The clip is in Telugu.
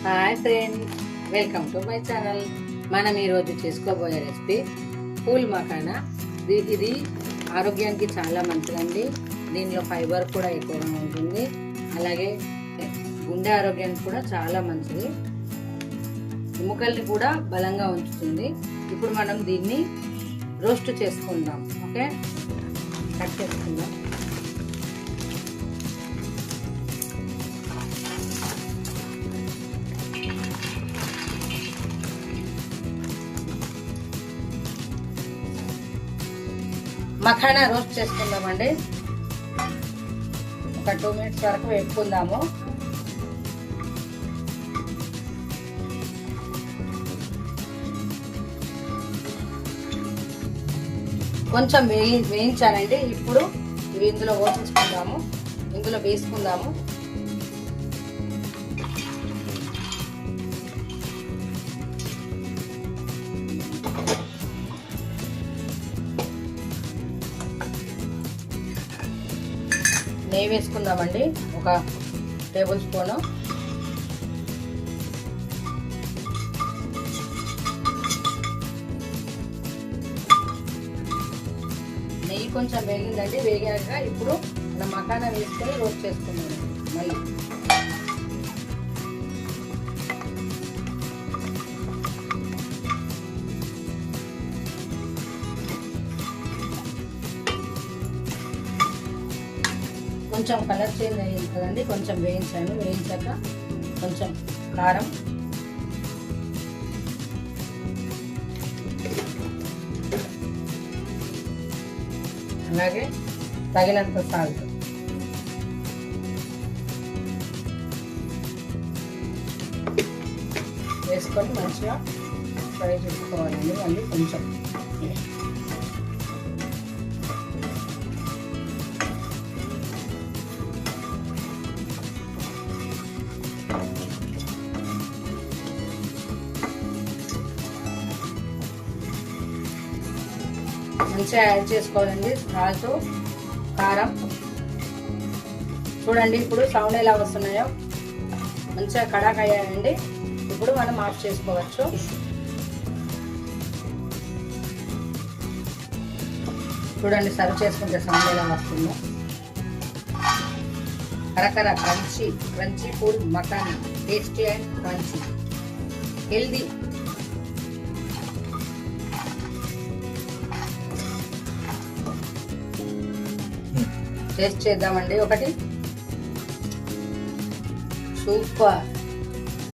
Hi friends, welcome to my channel. మనం ఈరోజు చేసుకోబోయే రెసిపీ పూల్ మఖానా. ఇది ఆరోగ్యానికి చాలా మంచిదండి. దీనిలో ఫైబర్ కూడా ఎక్కువగా ఉంటుంది. అలాగే గుండె ఆరోగ్యానికి కూడా చాలా మంచిది. ఎముకల్ని కూడా బలంగా ఉంచుతుంది. ఇప్పుడు మనం దీన్ని రోస్ట్ చేసుకుందాం. ఓకే, కట్ చేసుకుందాం. మఖానా రోస్ట్ చేసుకుందామండి. ఒక 2 మినిట్స్ వరకు వేపుకుందాము. కొంచెం వేయించానండి. ఇప్పుడు ఇవి ఇందులో పోసేసుకుందాము, ఇందులో వేసుకుందాము. నెయ్యి వేసుకుందామండి, ఒక టేబుల్ స్పూను. నెయ్యి కొంచెం వేగిందండి. వేగాక ఇప్పుడు మనం మఖానా వేసుకొని రోస్ట్ చేసుకుందాం. మళ్ళీ కొంచెం కలర్ చేంజ్ అయ్యింది కదండి, కొంచెం వేయించాను. వేయించాక కొంచెం కారం, అలాగే తగినంత సాల్ట్ వేసుకొని మంచిగా ఫ్రై చేసుకోవాలండి. మళ్ళీ కొంచెం మంచిగా యాడ్ చేసుకోవాలండి. సాల్ట్, కారం. చూడండి ఇప్పుడు సౌండ్ ఎలా వస్తున్నాయో, మంచిగా కడాక్ అయ్యాయండి. ఇప్పుడు మనం ఆఫ్ చేసుకోవచ్చు. చూడండి సర్వ్ చేసుకుంటే సౌండ్ ఎలా వస్తుందో. కరకర crunchy pool makhana, tasty and crunchy, healthy. Taste చేద్దామండి ఒకటి. సూపర్.